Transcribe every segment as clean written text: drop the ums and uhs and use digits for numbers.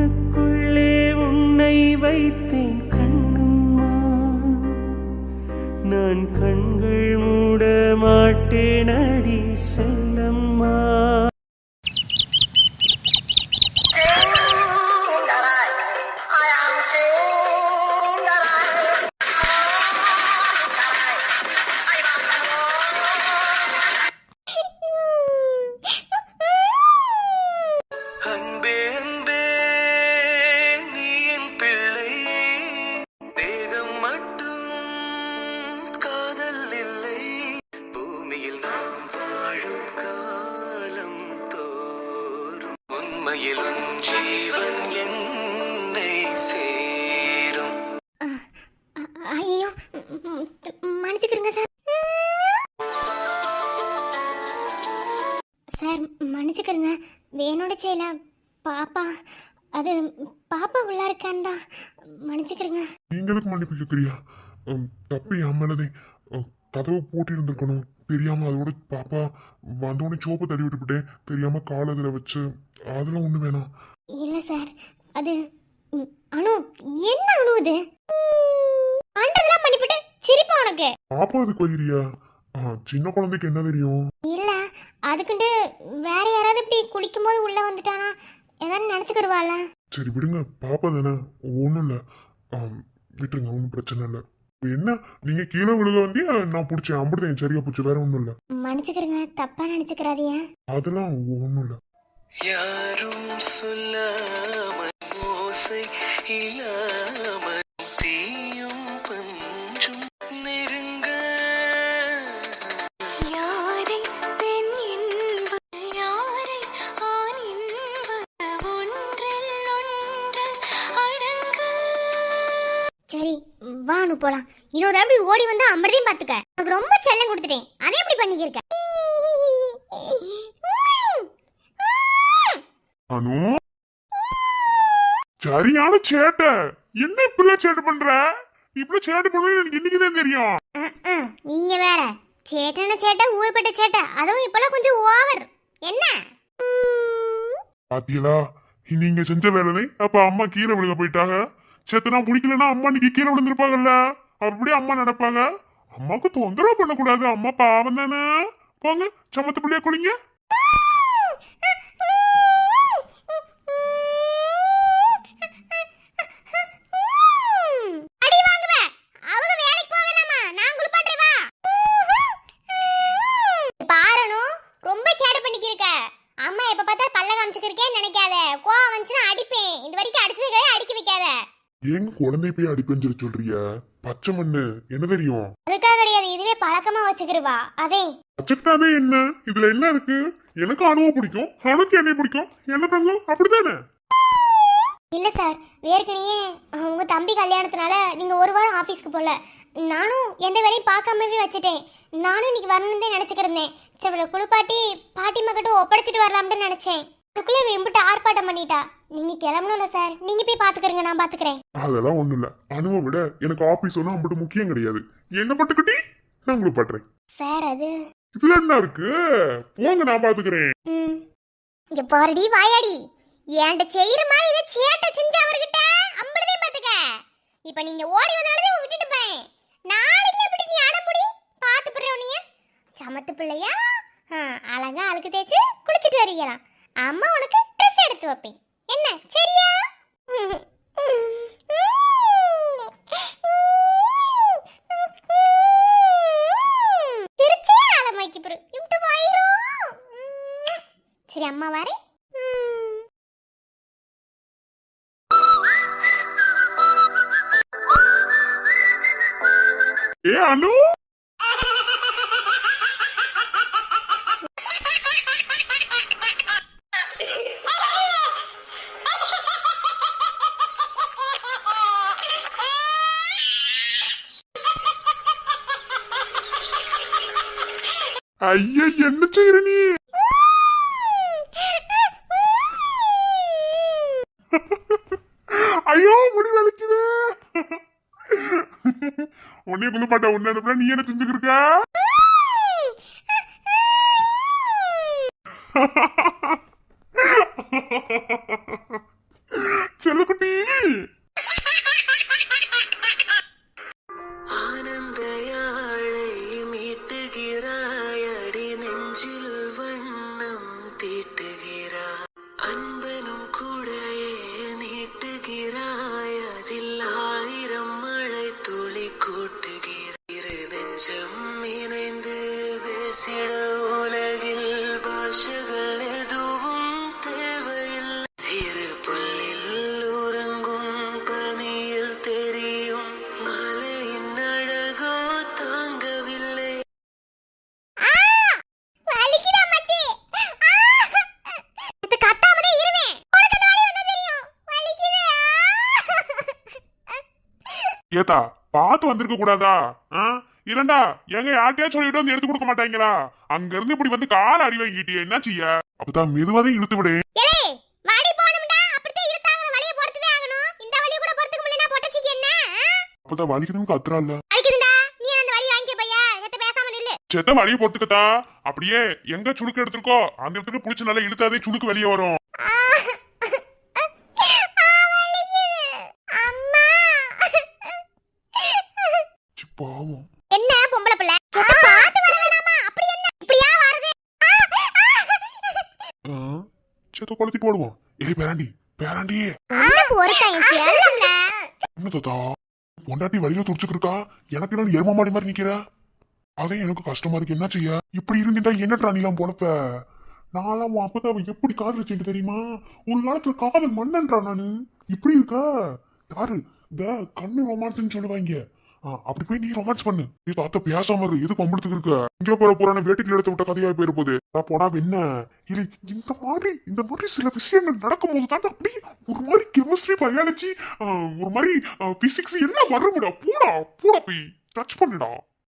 கண்ணுக்குள்ளே உன்னை வைத்தேன் கண்ணம்மா, நான் கண்கள் மூட மாட்டேன் அடி செல்லம்மா. ஜீவன் என்னை சேரும். ஐயோ மன்னிச்சுக்கிறேங்க சார். சார் மன்னிச்சுக்கிறேங்க, வேணோட செய்யல. பாப்பா அது பாப்பா உள்ள இருக்கான் தான். மன்னிச்சுக்கிறேங்க. நீங்களுக்கு மன்னிப்பு கேட்குறியா? தப்பு அம்மனதே, கதவை பூட்டி இருந்திருக்கணும் தெரியாம. அதோட பாப்பா வந்தோடனே சோப்பை தள்ளி விட்டுவிட்டேன் தெரியாம, கால் அதில் வச்சு. அதெல்லாம் ஒண்ணு வேணாம். இல்ல சார், அது அனு. என்ன அனு இது? பண்றதெல்லாம் பண்ணிவிட்டு சிரிப்பா உனக்கு? பாப்பா அது கொய்ரியா? சின்ன குழந்தைக்கு என்ன தெரியும்? இல்ல அதுக்குண்டு வேற யாராவது இப்படி குளிக்கும் போது உள்ள வந்துட்டானா ஏதாவது நினைச்சுக்கிடுவாள். சரி விடுங்க, பாப்பா தானே, ஒண்ணும் இல்ல. விட்டுருங்க, ஒன்றும் பிரச்சனை இல்லை. என்ன நீங்க கீழே விழுக வந்தியா? நான் பிடிச்சேன் அம்பிடுதேன், சரியா பிடிச்சி, வேற ஒண்ணும் இல்ல. மன்னிச்சுக்கிறேங்க, தப்பா நினைச்சுக்கிறாதீங்க. அதெல்லாம் ஒண்ணும் இல்ல. யாரும் சொல்லாம ஓசை இல்லாம தீயும் பஞ்சும் நெருங்க, யாரை பெண் என்பது யாரை ஆண் என்பது ஒன்றில் ஒன்று அடங்க. சரி வானு போலாம். இன்னொரு அப்படி ஓடி வந்து அம்பதையும் பாத்துக்க. எனக்கு ரொம்ப செல்லம் கொடுத்துட்டேன், அதே எப்படி பண்ணிக்கிருக்க? அனு சரியான சேட்டை. என்ன இப்பெல்லாம் சேட்டை பண்ற? இப்படி சேட்டை பண்ணுறது எனக்கு இன்னைக்குதான் தெரியும். நீங்க வேற சேட்டன சேட்டை, ஊர்பட்ட சேட்டை, அதுவும் இப்பெல்லாம் கொஞ்சம் ஓவர். என்ன பாத்தீங்களா நீங்க செஞ்ச வேலை? அப்ப அம்மா கீழே விழுக போயிட்டாங்க. சேத்தனா பிடிக்கலன்னா அம்மா இன்னைக்கு கீழே விழுந்திருப்பாங்கல்ல. அப்படியே அம்மா நடப்பாங்க. அம்மாவுக்கு தொந்தரவு பண்ணக்கூடாது, அம்மா பாவம் தானே. போங்க சமத்து பிள்ளைய குளிங்க. ஏங்க குழந்தை போய் அடிப்பேன்னு சொல்லி சொல்றிய? பச்சை மண்ணு என்ன தெரியும்? அதுக்காக கிடையாது, இதுவே பழக்கமா வச்சுக்கிறவா. அதே வச்சுக்கிட்டாவே என்ன, இதுல என்ன இருக்கு? எனக்கு அனுவ பிடிக்கும், உனக்கு என்னை பிடிக்கும், என்ன தங்கம் அப்படித்தானே? இல்ல சார், ஏற்கனவே உங்க தம்பி கல்யாணத்தினால நீங்க ஒரு வாரம் ஆபீஸ்க்கு போல. நானும் எந்த வேலையும் பார்க்காமவே வச்சுட்டேன். நானும் இன்னைக்கு வரணும்னு நினைச்சுக்கிருந்தேன். சரி குளிப்பாட்டி பாட்டி மக்கட்டும் ஒப்படைச்சிட்டு வரலாம்னு நினைச்சேன். அதுக்குள்ளே வெம்பிட்டு ஆர்ப்பாட்டம் பண்ணிட்டா. நீங்க கிளம்பணும்ல சார், நீங்க போய் பாத்துக்கிறீங்க, நான் பாத்துக்கிறேன். அதெல்லாம் ஒண்ணு இல்ல. அனுவ விட எனக்கு ஆபீஸ் ஒன்னும் அம்பிட்டு முக்கியம் கிடையாது. என்ன பட்டுக்கிட்டி நான் உங்களுக்கு பண்றேன் சார். அது இதுல என்ன இருக்கு? போங்க நான் பாத்துக்கிறேன். இங்க பாருடி வாயாடி, ஏன்ட்ட செய்யற மாதிரி இதை சேட்டை செஞ்சு அவர்கிட்ட அம்புறதே பாத்துக்க. இப்ப நீங்க ஓடி வந்தாலே விட்டுட்டு போறேன். நாளைக்கு எப்படி நீ அடப்புடி பாத்து போறேன். நீ சமத்து பிள்ளையா அழகா அழுக்கு தேய்ச்சி குளிச்சுட்டு வருவீங்களாம். அம்மா உனக்கு ட்ரெஸ் எடுத்து வைப்பேன், என்ன சரியா? திருச்சியா அலமாய்க்கு பிறகு இப்படி வாயிரும். சரி அம்மா வாரேன். ஏ அனு, ஐயா என்ன செய்யற நீ? ஐயோ முடி வலிக்குது. உன்னைய குள்ள மாட்டா, உன்ன நீ என்ன செஞ்சுக்கிருக்க? பேசிட உலகில் பாஷைகள் எதுவும் தேவையில்லை. சிறு புல்லில் உறங்கும் பனியில் தெரியும் மலையின் அழகோ தாங்கவில்லை. வலிக்குதா மச்சி? இது கட்டாமதே இருவேன். உனக்கு அந்த வலி வந்தா தெரியும். வலிக்குதே. ஏத்தா பார்த்து வந்திருக்க கூடாதா? இரண்டா எங்க யார்ட்டையா சொல்லிட்டு வந்து எடுத்து கொடுக்க மாட்டாங்களா? அங்க இருந்து இப்படி வந்து கால அடி வாங்கிட்டியே, என்ன செய்ய? அப்பதான் மெதுவாதே இழுத்து விடு. ஏலே வாடி போணும்டா. அப்படியே இருட்டாங்க வலிய போறதே ஆகணும். இந்த வலிய கூட போறதுக்கு முன்னே பொட்டச்சிக்கு என்ன? அப்பதான் வலிக்குதுன்னு கத்துறால. வலிக்குதுடா. நீ அந்த வலி வாங்கிக்க பையா. எத்த பேசாம நில்லு. செத்த வலிய போட்டுக்கதா. அப்படியே எங்க சுளுக்கு எடுத்துக்கோ அந்த இடத்துக்கு புடிச்சு நல்லா இழுத்தாதே சுளுக்கு வெளியே வரும். பாவம். என்ன பொம்பளை பிள்ளை? செத்த பாத்து வர வேணாமா? அப்படி என்ன இப்படியா வருது? செத்த கொளுத்தி போடுவோம். ஏய் பேராண்டி பேராண்டி. ஒருத்தன் சேலல்ல. என்ன தாத்தா பொண்டாட்டி வழியில துடிச்சுட்டு இருக்கா, எனக்கு என்ன எரும மாடி மாதிரி நிக்கிற? அதே எனக்கு கஷ்டமா இருக்கு, என்ன செய்ய? இப்படி இருந்துட்டா என்னடா நீலாம் பொழப்ப? நான்லாம் உன் அப்பதான் எப்படி காதலிச்சுட்டு தெரியுமா? ஒரு காலத்துல காதல் மன்னன்றா நானு. இப்படி இருக்க யாரு இந்த கண்ணு ரொமான்ஸ்ன்னு சொல்லுவாங்க. அப்படி போய் நீ ரொமான்ஸ் பண்ணு. நீ தாத்தா பேசாம இரு, எது பம்பளத்துக்கு இருக்க? இங்க போற போறான வேட்டிக்கு எடுத்து விட்ட கதையா போயிரு போகுது. போடா என்ன இல்ல இந்த மாதிரி சில விஷயங்கள் நடக்கும் போது தான் அப்படி ஒரு மாதிரி கெமிஸ்ட்ரி பயாலஜி ஒரு மாதிரி பிசிக்ஸ் எல்லாம் வரும்டா. போடா போடா போய் டச் பண்ணுடா.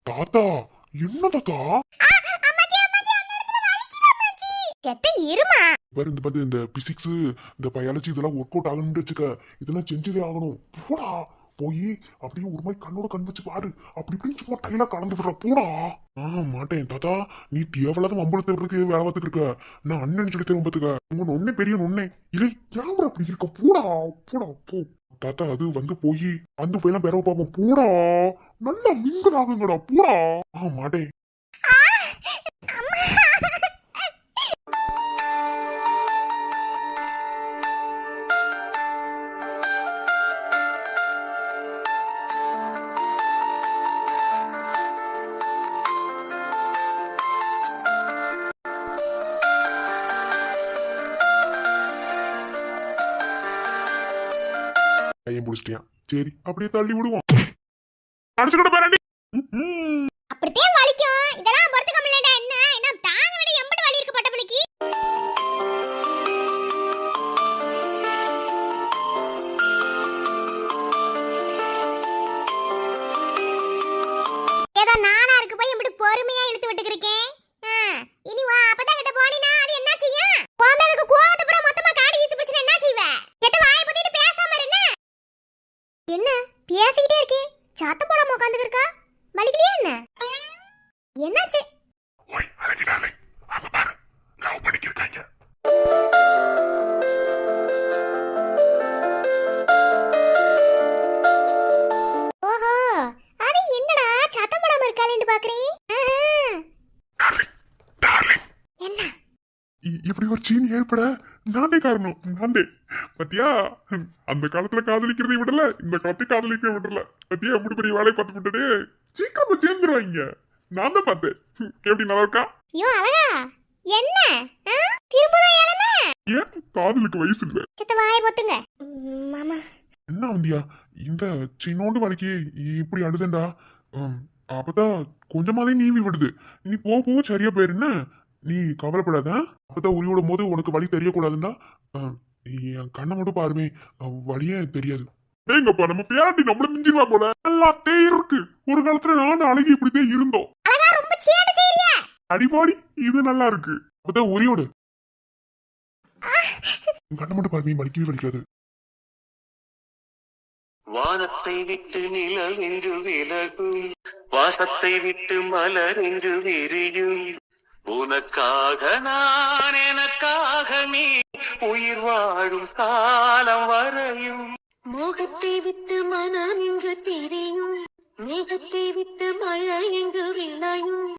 தாத்தா என்ன தாத்தா? இந்த பிசிக்ஸ் இந்த பயாலஜி இதெல்லாம் ஒர்க் அவுட் ஆகணும்னு வச்சுக்க, இதெல்லாம் செஞ்சதே ஆகணும். போடா போய் அப்படியே ஒரு மாதிரி கண்ணோட கண் வச்சு பாரு. அப்படி இப்படின்னு சும்மா டைலா கலந்து விடுற. போடா. மாட்டேன் தாத்தா, நீ தேவலாத வம்பளத்துக்கு வேலை பார்த்துட்டு இருக்க. நான் அண்ணன் சொல்லி வம்பத்துக்க உங்க நொன்னே பெரிய நொன்னே இல்லை யாரும் அப்படி இருக்க. போடா போடா போ தாத்தா. அது வந்து போய் அந்த பையெல்லாம் பெறவ பார்ப்போம். போடா நல்லா மிங்கல் ஆகுங்கடா. போடா. மாட்டேன். கையை முடிச்சிட்டியா? சரி அப்படியே தள்ளி விடுவோம். அடிச்சுக்கிட்ட பேராண்டி. அப்படியே வலிக்கும். இதெல்லாம் பொறுத்துக்க முடியலடா. என்ன தாங்க விட எம்பட வலி இருக்கு பட்ட பிள்ளைக்கு. ஏதோ நானா இருக்கு போய் இப்படி பொறுமையா இழுத்து விட்டுக்கு இருக்கேன். இனி வா அப்பதான் கிட்ட போனினா அது என்ன செய்யும்? கோமேலுக்கு கோவத்தை புற மொத்தமா காடி வீத்து பிடிச்சா என்ன செய்வ? எத வாயை பத்திட்டு பேசாம இரு. என்ன பேசிக்கிட்டே இருக்கே, சத்தம் போடாம உட்கார்ந்து இருக்கா? வலிக்கலையா என்ன? என்னாச்சு? ஓய் அழகிடாலே, அங்க பாரு லவ் பண்ணிக்கிருக்காங்க. ஓஹோ, அது என்னடா சத்தம் போடாம இருக்காளேன்னு பாக்குறேன். என்ன இப்படி ஒரு சீன் ஏற்பட நானே காரணம். நானே பத்தியா அந்த காலத்துல காதலிக்கிறதை விடல, இந்த காலத்தை காதலிக்க விடல. பத்தியா எப்படி பெரிய வேலையை பார்த்து விட்டுட்டு சீக்கிரமா சேர்ந்துருவாங்க. நான் தான் பார்த்தேன். எப்படி நல்லா இருக்கா? ஐயோ அழகா. என்ன திரும்புதா ஏனமே? ஏன் காதலுக்கு வயசு இல்ல. சித்த வாயை பொத்துங்க மாமா. என்ன வந்தியா இந்த சின்னோண்டு வலிக்கு இப்படி அழுதண்டா? அப்பதான் கொஞ்சமாவே நீவி விடுது. நீ போக போக சரியா போயிருன்னு நீ கவலைப்படாத. அப்பதான் உரி விடும் போது உனக்கு வலி தெரியக்கூடாதுண்டா. என் கண்ணை மட்டும் பாருமே, வலியே தெரியாது. ஏங்கப்பா நம்ம பேராண்டி நம்மள மிஞ்சிருவா போல. எல்லாத்தே இருக்கு. ஒரு காலத்துல நானும் அழகி இப்படித்தான் இருந்தோம். அடிபாடி இது நல்லா இருக்கு. அப்பதான் உரியோடு கண்ணை மட்டும் பாருமே, வலிக்கவே வலிக்காது. வானத்தை விட்டு நிலவென்று விலகும், வாசத்தை விட்டு மலர் என்று விரியும். உனக்காக நான் எனக்காக நீ உயிர் வாழும் காலம் வரையும். மோகத்தை விட்டு மனம் இங்கு தெரியும், மேகத்தை விட்டு மழை இங்கு விளையும்.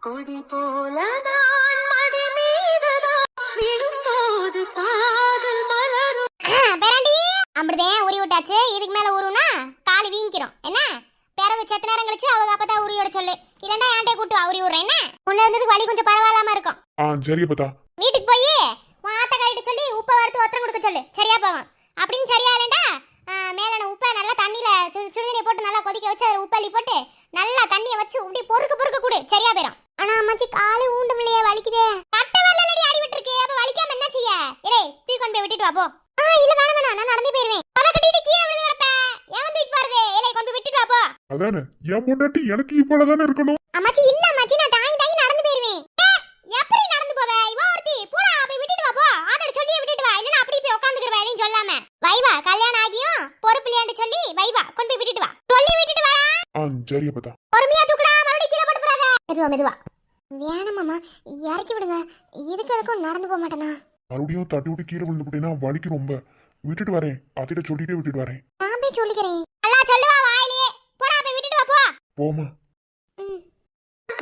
கொடி போல நான் மடி மீதுதான் விழும்போது காதல் மலரும். பேராண்டி அப்படிதான் உரி விட்டாச்சு. இதுக்கு மேல ஊருனா காலி வீங்கிக்கிறோம். என்ன பேர வச்சு செத்த நேரம் கழிச்சு அவங்க அப்பதான் உரியோட சொல்லு, இல்லன்னா ஏன்டே கூட்டு உரி விடுறேன். என்ன உள்ள இருந்ததுக்கு வலி கொஞ்சம் பரவாயில்லாம இருக்கும். சரி அப்பதா. வீட்டுக்கு போய் ஆத்தக்காரிட்ட சொல்லி உப்பை வறுத்து ஒத்தரம் கொடுக்க சொல்லு, சரியா போவோம். அப்படின்னு சரியா இல்லைண்டா மேலான உப்பை நல்லா தண்ணியில சுடுதண்ணியை போட்டு நல்லா கொதிக்க வச்சு அதில் உப்பள்ளி போட்டு நல்லா தண்ணியை வச்சு இப்படி பொறுக்க கூடு, சரியா போயிடும். ஆனா அம்மாச்சி காலு ஊண்டுமில்லையே, வலிக்குதே. கட்ட வரலடி அடி விட்டுருக்கு, அப்ப வலிக்காம என்ன செய்ய? ஏய் தூக்கி கொண்டு போய் விட்டுட்டு வா போ. இல்ல வேணாம் நான் நடந்தே போயிருவேன். அத கட்டிட்டு கீழே விழுந்து கிடப்ப, ஏன் தூக்கி பாருதே. ஏலே கொண்டு போய் விட்டுட்டு வா போ. அதானே என் பொண்டாட்டி எனக்கு ஈக்குவலா தானே இருக்கணும். அம்மாச்சி இல்ல அம்மாச்சி, நான் தாங்கி நடந்து போயிருவேன். எப்படி நடந்து போவே? இவ ஒருத்தி போடா, போய் விட்டுட்டு வா போ. ஆதட சொல்லியே விட்டுட்டு வா, இல்லனா அப்படி போய் உட்கார்ந்துக்குறவ எதையும் சொல்லாம. வைவா கல்யாணம் ஆகியும் பொறுப்புலையாண்டு சொல்லி வைவா கொண்டு போய் விட்டுட்டு வா. சொல்லி விட்டுட்டு வாடா. சரி அப்பதா. பொறுமையா தூக்குடா, மறுபடியும் கீழே போட்டு போறாத. மெதுவா வேணாம் மாமா, இறக்கி விடுங்க. இதுக்கும் நடந்து போக மாட்டேனா? மறுபடியும் தட்டி விட்டு கீழே விழுந்து போட்டேன்னா வலிக்கு ரொம்ப. விட்டுட்டு வரேன், அத்திட்ட சொல்லிட்டே விட்டுட்டு வரேன். நான் போய் சொல்லிக்கிறேன். நல்லா சொல்லுவா வாயிலே. போடா போய் விட்டுட்டு வா போ. போமா.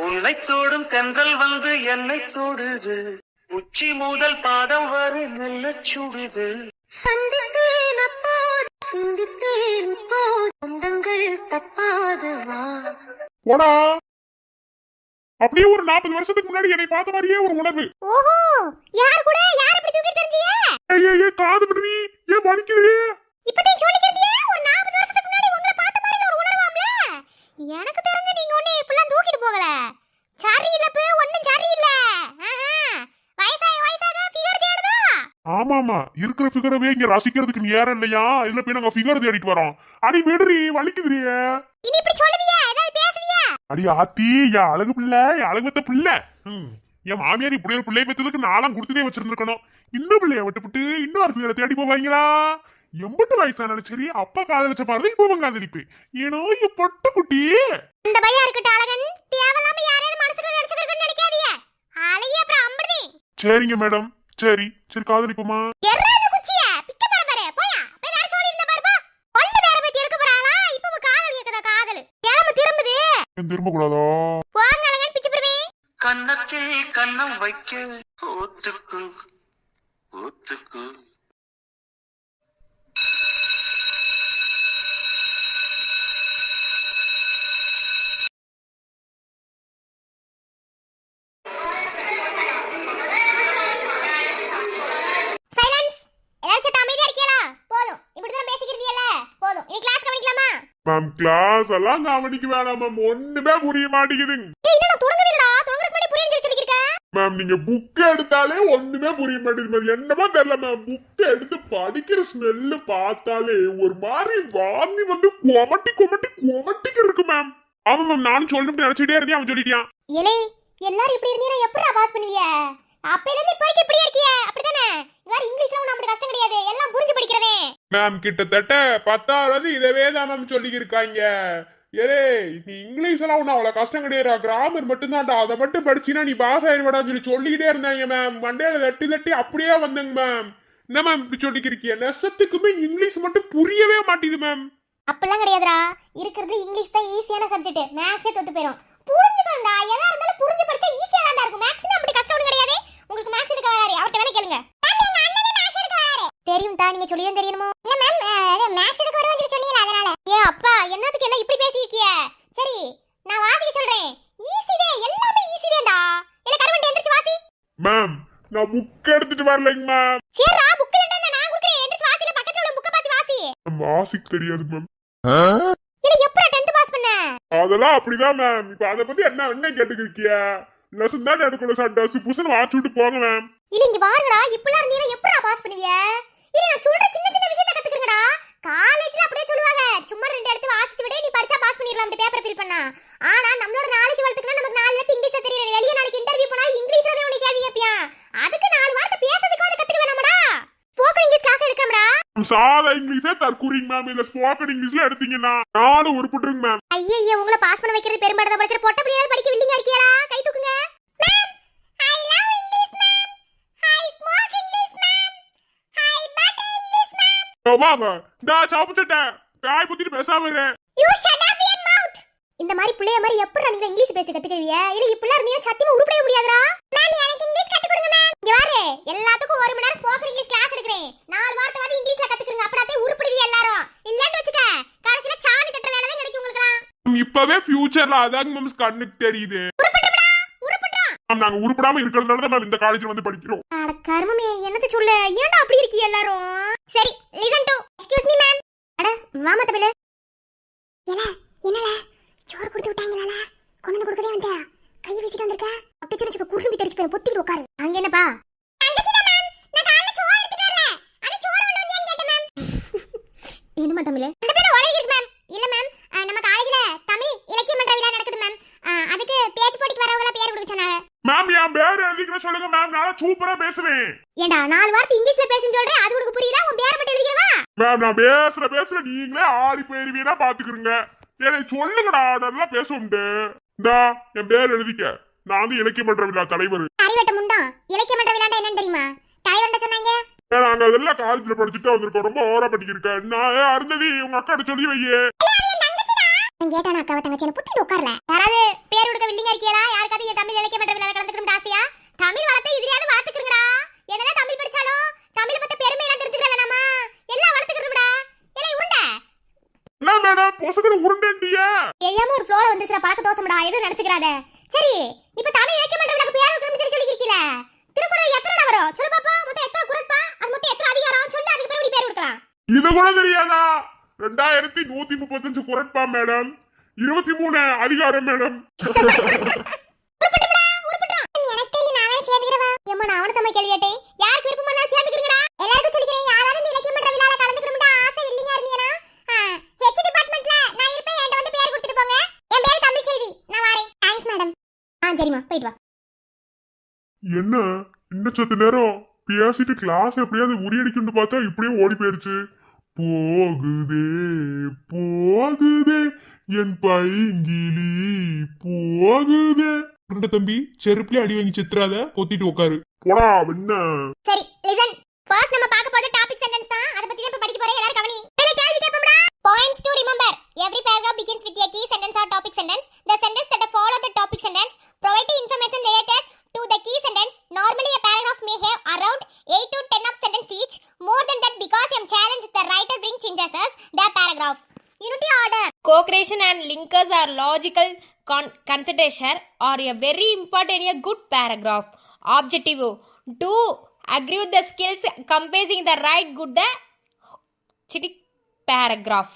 உன்னை சூடும் தென்றல் வந்து என்னை சூடுது, உச்சி முதல் பாதம் வரை மெல்ல சுடுது. சந்தித்தேன் அப்போது சிந்தித்தேன் இப்போது சொந்தங்கள் தப்பாதவா. போடா. அப்படியே ஒரு 40 வருஷத்துக்கு முன்னாடி என்னை பார்த்த மாதிரியே ஒரு உணர்வு. ஓஹோ, யார் கூட யார் இப்படி தூக்கி தெரிஞ்சியே? ஏய் காது விடுறீ, ஏன் வலிக்குது? இப்பதான் சொல்லிக்கிறதியே, ஒரு 40 வருஷத்துக்கு முன்னாடி உங்களை பார்த்த மாதிரி ஒரு உணர்வாம்ல. எனக்கு தெரிஞ்சு நீங்க ஒண்ணே இப்படிலாம் தூக்கிட்டு போகல. சரி இல்லப்பு, ஒண்ணும் சரி இல்ல. வயசாக ஃபிகர் தேடுதா? ஆமாமா, இருக்கிற ஃபிகரவே இங்க ரசிக்கிறதுக்கு நேரம் இல்லையா? இதுல போய் நாங்க ஃபிகர் தேடிட்டு வரோம். அடி விடுறீ, வலிக்குதுறிய. இனி இப்படி சொல்லுவியா? ஏதாவது பேசுவியா? அடி ஆத்தி, என் அழகு பிள்ளை, என் அழகு பெத்த பிள்ளை. என் மாமியார் இப்படி ஒரு பிள்ளைய பெற்றதுக்கு நாளாம் கொடுத்துட்டே வச்சிருந்துருக்கணும். இந்த பிள்ளைய விட்டுவிட்டு இன்னொரு பிள்ளைய தேடி போவாங்களா? 80 வயசானாலும் சரி, அப்பா காதலிச்ச பாருது இப்போ காதலிப்பேன். ஏனோ பொட்ட குட்டி. இந்த பையன் இருக்கட்டும் அழகன், தேவையில்லாம யாரையாவது மனசுல நினைச்சுக்கிறேன்னு நினைக்காதீங்க. அழகிய அப்புறம் அம்புடி. சரிங்க மேடம், சரி காதலிப்போமா? எறாத குச்சிய பிக்க பாரு போயா. போய் வேற சொல்லி இருந்த பாரு போ. கொல்ல வேற பத்தி எடுக்க போறானா? இப்போ காதல் இருக்கதா காதல். ஏலம திரும்புது. திரும்ப கூடாதோ? போங்க அழகன், பிச்சு பிறவே. கன்னத்தில் கன்னம் வைக்க ஒத்துக்கு ஒத்துக்கு. மேம் கிளாஸ் எல்லாம் கவனிக்க வேணாம் மேம், ஒண்ணுமே புரிய மாட்டேங்குதுங்க. மேம் நீங்க புக் எடுத்தாலே ஒண்ணுமே புரிய மாட்டேங்குது மேம். என்னமோ தெரியல மேம், புக் எடுத்து படிக்கிற ஸ்மெல்லு பார்த்தாலே ஒரு மாதிரி வாந்தி வந்து கொமட்டிக்கு இருக்கு மேம். ஆமா மேம், நானும் சொல்லணும்னு நினைச்சிட்டே இருந்தேன், அவன் சொல்லிட்டான். எல்லாரும் இப்படி இருந்தீங்கன்னா எப்படிடா பாஸ் பண்ணுவீங்க? அப்பையில இருந்து இப்ப இப்படி இருக்கியே, அப்படிதானே? வேற இங்கிலீஷ்ல ஒண்ணும் அப்படி கஷ்டம் கிடையாது, எல்லாம் புரிஞ்சு படிக்கிறதே. மேம் கிட்டத்தட்ட 10வது இதவே தான் மேம் சொல்லி இருக்காங்க. நீ இங்கிலீஷ் எல்லாம் ஒன்னும் அவ்வளவு கஷ்டம் கிடையாது, கிராமர் மட்டும்தான்டா, அதை மட்டும் படிச்சினா நீ பாஸ் ஆயிடுவாடான்னு சொல்லிக்கிட்டே இருந்தாங்க மேம். மண்டையில தட்டி அப்படியே வந்தங்க மேம். என்ன மேம் இப்படி சொல்லிக்கிறீங்க? நெசத்துக்குமே இங்கிலீஷ் மட்டும் புரியவே மாட்டேங்குது மேம். அப்படிலாம் கிடையாதுடா, இருக்கிறது இங்கிலீஷ் தான் ஈஸியான சப்ஜெக்ட். மேக்ஸே தோத்து போயிடும். புரிஞ்சுக்கோண்டா, எதா இருந்தாலும் புரிஞ்சு படிச்சா ஈஸியா தான் இருக்கும். மேக்ஸ்னா அப்படி கஷ்டம் ஒண்ணு கிடையாது. உங்களுக்கு மேக்ஸ் எடுக்க வராரு, அவர்ட்ட வேணா கேளுங்க. தெரியும் தான், நீங்க சொல்லியே தெரியணுமோ? இல்ல மேம், மேக்ஸ் எடுக்க வருவான்னு சொன்னீங்க அதனால. அப்பா என்னத்துக்கு எல்லாம் இப்படி பேசியிருக்கீங்க? சரி நான் வாசிக்க சொல்றேன். ஈஸிதே, எல்லாமே ஈஸிதேடா. இல்ல கருவண்டி எந்திரச்சு வாசி. மேம் நான் புக் எடுத்துட்டு வரலைங்க மேம். சரிடா, புக் இல்லன்னா நான் குடுக்குறேன், எந்திரச்சு வாசில பக்கத்துல உள்ள புக்க பார்த்து வாசி. வாசிக்க தெரியாது மேம். இல்ல எப்பறா 10th பாஸ் பண்ண? அதெல்லாம் அப்படிதான் மேம். இப்ப அத பத்தி என்ன கேட்டுக்கிறிய? லெசன் தான் எடுக்கணும் சார், டஸ் புஷன் வாட்ச் விட்டு போங்க மேம். இல்ல இங்க பாருடா, இப்பலாம் இருந்தீனா எப்பறா பாஸ் பண்ணுவீங்க? இல்ல நான் சொல்ற சின்ன விஷயத்தை கத்துக்குங்கடா. காலேஜ்ல அப்படியே சொல்லுவாங்க, சும்மா 2 எடுத்து வாசிச்சு விடு, நீ படிச்சா பாஸ் பண்ணிரலாம் அந்த பேப்பர் ஃபில் பண்ணா. ஆனா நம்மளோட நாலேஜ் வளர்த்துக்கனா நமக்கு 4 எழுத்து இங்கிலீஷ்ல தெரியல. வெளிய நாளைக்கு இன்டர்வியூ போனா இங்கிலீஷ்ல தான் உனக்கு கேள்வி கேப்பியா? அதுக்கு 4 வார்த்தை பேசுறதுக்கு வந்து கத்துக்க வேணாமடா. ஸ்போக்கன் இங்கிலீஷ் கிளாஸ் எடுக்கறோம்டா. சாதா இங்கிலீஷே தற்குறிங்க மேம். இல்ல ஸ்போக்கன் இங்கிலீஷ்ல எடுத்தீங்கன்னா நானும் உருப்பிட்டுருங்க மேம். ஐயே உங்களை பாஸ் பண்ண வைக்கிறது பெரும்பாடு படிச்சற பொட்ட பிள்ளையால படிக்க வில்லிங்கா இருக்கியாடா? கை தூக்குங்க. Ma'am I love English ma'am. I smoke English ma'am. I but English ma'am. வாங்க நான் சாப்பிட்டுட்டேன், காய் புத்திட்டு பேசாம இரு. You shut up your mouth. இந்த மாதிரி பிள்ளைய மாதிரி எப்பறா நீங்க இங்கிலீஷ் பேச கத்துக்குவீங்க? இல்ல இப்பலாம் இருந்தீங்க சத்தியமா உருப்படவே முடியாதுடா. மேம் எனக்கு இங்கிலீஷ் கத்து கொடுங்க மேம். இங்க பாரு, எல்லாத்துக்கும் 1 மணி நேரம் ஸ்போக்கன் இங்கிலீஷ் கிளாஸ் எடுக்கறேன். 4 வார்த்தை வந்து இங்கிலீஷ்ல கத்துக்குங்க, அப்படாதே உருப்படுவீங்க எல்லாரும். இல்லன்னு வெச்சுக்க கடைசில சாணி தட்டற வேலை தான் கிடைக்கும் உங்களுக்கு. இப்ப இப்பவே ஃபியூச்சர்ல அதாங்க மேம் கண்ணுக்கு தெரியுது. மேம் நாங்க உருப்படாம இருக்கிறதுனால தான் மேம் இந்த காலேஜ்ல வந்து படிக்கிறோம். அட கர்மமே, என்னத்த சொல்ல, ஏன்டா அப்படி இருக்கீங்க எல்லாரும்? சரி, listen to. Excuse me ma'am. அட வாமா தமிழ். ஏல என்னல சோறு கொடுத்து விட்டாங்களால? கொண்டு வந்து கொடுக்கவே வந்தா கை வீசிட்டு வந்திருக்க. அப்படி சொல்லிச்சு குறும்பி தெரிச்சு போய் பொத்திட்டு உட்காரு. அங்க என்னப்பா? என்னமா தமிழ்? அந்த பேர் ஒளறி இருக்கு மேம். இல்ல மேம், நம்ம காலேஜ்ல தமிழ் இலக்கிய மன்ற விழா நடக்குது மேம். அதுக்கு பேச்சு போட்டிக்கு வரவங்கள பேர் கொடுக்க சொன்னாங்க. மேம் என் பேர் எழுதிக்கிற சொல்லுங்க மேம், நான் சூப்பரா பேசுவேன். ஏண்டா 4 வார்த்தை இங்கிலீஷ்ல பேசுன்னு சொல்றேன், அது உனக்கு புரியல? உன் பேரை மட்டும் எழுதிக்கிறவா? மேம் நான் பேசுற நீங்களே ஆடி போயிருவீனா பாத்துக்கிறீங்க. என்னை சொல்லுங்கடா, நல்லா பேசுவோம்ட்டு. இந்தா என் பேர் எழுதிக்க. நான் வந்து இலக்கிய மன்ற விழா தலைவர். அறிவட்ட முண்டா. இலக்கிய மன்ற விழாண்டா என்னன்னு தெரியுமா? தலைவர்ட்ட சொன்னாங்க. நாங்க அதெல்லாம் காலேஜ்ல படிச்சுட்டு வந்திருக்கோம். ரொம்ப ஓவரா படிக்கிறேன். நான் அருந்ததி உங்க அக்காட்ட சொல்லி வையே. கேட்டானா அக்காவை தங்கச்சி புத்திட்டு உட்காரல. யாராவது பேர் கொடுக்க வில்லிங்க இருக்கீங்களா? யாருக்காவது என் தமிழ் இலக்கிய மன்ற விழால கலந்துக்கணும் ஆசையா? தமிழ் வளத்தை இதுலயாவது வளர்த்துக்கிறங்கடா. என்னதான் தமிழ் படிச்சாலும் தமிழ் பத்தி பெருமை எல்லாம் தெரிஞ்சுக்க வேணாமா? எல்லாம் வளர்த்துக்கிறங்கடா. ஏலே உருண்டை. என்ன மேடம் பொசக்கல உருண்டேண்டியா? தெரியாம ஒரு ஃப்ளோல வந்துச்சுடா, பழக்க தோசம்டா. எதுவும் நினைச்சுக்கிறாத. சரி, இப்ப தமிழ் இலக்கிய மன்ற விழாக்கு பேர் கொடுக்கணும்னு சொல்லி இருக்கீல. திருக்குறள் எத்தனை வரும் சொல்லு பாப்பா? மொத்தம் எத்தனை குறட்பா? அது மொத்தம் எத்தனை அதிகாரம் சொல்லு, அதுக்கு பிறகு பேர் கொடுக்கலாம். இது கூட தெரியாதா? 2135 குறட்பா மேடம். 23 அதிகாரம் மேடம். என்ன இன்னும் சத்து நேரம் பேசிட்டு கிளாஸ் எப்படியாவது உரியடிக்குன்னு பார்த்தா இப்படியே ஓடி போயிருச்சு. போகுதே போகுதே என் பைங்கிலி போகுதே. தம்பி செருப்புல அடி வாங்கி சித்ராத, பொத்திட்டு உட்காரு. போடா என்ன. சரி லிசன். ஃபர்ஸ்ட் நம்ம பார்க்க போறது டாபிக் சென்டென்ஸ் தான். அத பத்தி தான் இப்ப படிக்க போறேன். எல்லாரும் கவனி. மேல கேள்வி கேட்போம்டா. Points to remember. Every paragraph begins with a key sentence or topic sentence. The sentence that follow the topic sentence provide information related to the key sentence. Normally a paragraph may have around 8 to 10 of sentence each. More than that because some challenge the writer bring changes as the paragraph. Unity order. Co-creation and linkers are logical consideration are a very important in a good paragraph. Objective to agree with the skills compassing the right good the chitty paragraph.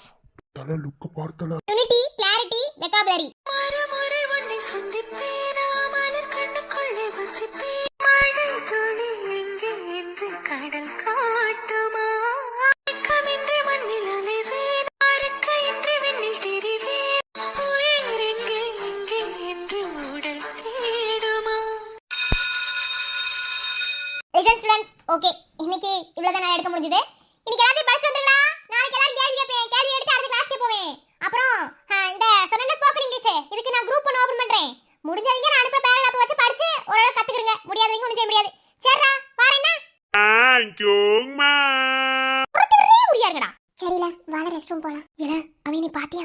தல look பார்த்தல. Unity, clarity, vocabulary. மறுமுறை உன்னை சந்திப்பேனா மலர் கண்ணுக்குள்ளே வசிப்பேன். மழை துளி எங்கே என்று கடல் காட்டுமா? வெட்கமின்றி மண்ணில் அலைவேன். அறுக்கையின்றி விண்ணில் திரிவேன். உயிர் எங்கே எங்கே என்று உடல் தேடுமா? Listen students, okay. இன்னைக்கு இவ்வளவுதான் நான் எடுக்க முடிஞ்சது. இன்னைக்கு எல்லாத்தையும் படிச்சு வந்துருடா. நாளைக்கு எல்லாரும் கேள்வி கேட்பேன். கேள்வி எடுத்து அடுத்த கிளாஸ்க்கு போவேன். அப்புறம் இந்த சொன்ன ஸ்போக்கன் இங்கிலீஷ் இதுக்கு நான் குரூப் ஒன்று ஓபன் பண்றேன். முடிஞ்சவங்க நான் அனுப்புற பேரகிராஃப் வச்சு படிச்சு ஓரளவு கத்துக்கிறங்க. முடியாதவங்க ஒண்ணும் செய்ய முடியாது. சரிடா, பாருங்க. தேங்க்யூ மா. முடியாதுடா. சரில, வாங்க ரெஸ்ட் ரூம் போலாம். ஏல, அவனி பாத்தியா?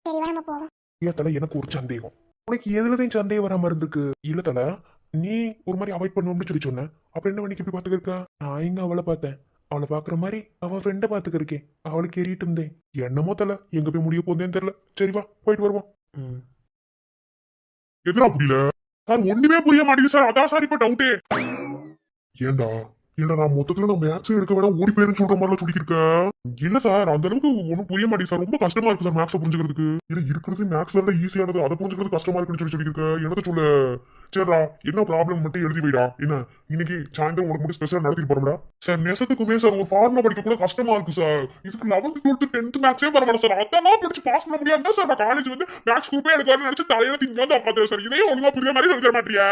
சரி வா நம்ம போவோம். இல்ல தல, எனக்கு ஒரு சந்தேகம். உனக்கு எதுலதான் சந்தேகம் வராம இருந்திருக்கு? இல்ல தல, நீ ஒரு மாதிரி அவாய்ட் பண்ணுவோம்னு சொல்லி சொன்ன. அப்ப என்ன பண்ணி இப்படி பாத்துக்க? நான் எங்க அவளை பார்த்தேன். அவளை பாக்குற மாதிரி அவ ஃப்ரெண்ட பாத்துக்க இருக்கேன். அவளுக்கு ஏறிட்டு இருந்தேன். என்னமோ தல, எங்க போய் முடிய போந்தேன்னு தெரியல. சரி வா, போயிட்டு வருவோம். எதுனா புரியல சார்? ஒண்ணுமே புரிய மாட்டேங்குது சார். அதான் சார் இப்ப டவுட்டே. ஏண்டா நான் மொத்தத்துல நான் மேக்ஸ் எடுக்க வேணா ஓடி போயிருன்னு சொல்ற மாதிரிலாம் சொல்லிருக்கேன். இல்ல சார், அந்த அளவுக்கு ஒன்னும் புரிய மாட்டேங்குது சார். ரொம்ப கஷ்டமா இருக்கு சார் மேக்ஸ் புரிஞ்சுக்கிறதுக்கு. இல்ல இருக்கிறது மேக்ஸ் வேற ஈஸியானது, அதை புரிஞ்சுக்கிறது கஷ்டமா இருக்குன்னு சொல்லியிருக்கேன். என்னத்த சொல்ல? சரிடா, என்ன ப்ராப்ளம் மட்டும் எழுதி வைடா. என்ன இன்னைக்கு சாயந்தரம் உனக்கு மட்டும் ஸ்பெஷலா நடத்திட்டு போறோம்டா. சார் நெசத்துக்குமே சார் ஒரு ஃபார்முலா படிக்க கூட கஷ்டமா இருக்கு சார். இதுக்கு 11th 12th 10th மேக்ஸே பரவாயில்ல சார். அதெல்லாம் படிச்சு பாஸ் பண்ண முடியாது சார். நான் காலேஜ் வந்து மேக்ஸ் குரூப்பே எடுக்கணும்னு நினைச்சு தலையில திங்க வந்து உட்காந்து சார். இதையே ஒழுங்கா புரிய மாதிரி சொல்லிக்க மாட்டியா?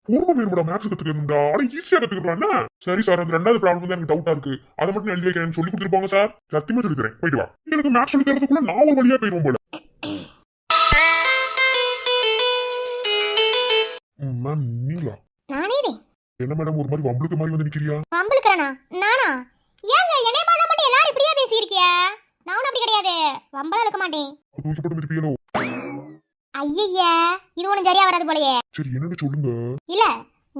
பூர்வ மேம்பட மேக்ஸ் கத்துக்கணும்டா. ஆனா ஈஸியா கத்துக்கலாம். சரி சார், அந்த 2வது ப்ராப்ளம் தான் எனக்கு டவுட்டா இருக்கு. அதை மட்டும் எழுதி வைக்கிறேன்னு சொல்லி கொடுத்துருப்பாங்க சார். சத்தியமா சொல்லி தரேன், போயிட்டு வா. எனக்கு மேக்ஸ் சொல்லி தரதுக்குள்ள நான் ஒரு வழியா போயிடுவோம் போல. மேம் நீங்களா? நானே என்ன மேடம் ஒரு மாதிரி வம்பளுக்கு மாதிரி வந்து நிக்கிறியா? வம்பளுக்கறனா? நானா? ஏங்க என்னைய பார்த்தா மட்டும் எல்லாரும் இப்படியே பேசியிருக்கியா? நான் அப்படி கிடையாது. வம்பள இருக்க மாட்டேன். தூக்கப்பட்டு மிதிப்பியலோ? ஐயய்யா, இது ஒண்ணும் சரியா வராது போலயே. சரி என்னன்னு சொல்லுங்க. இல்ல,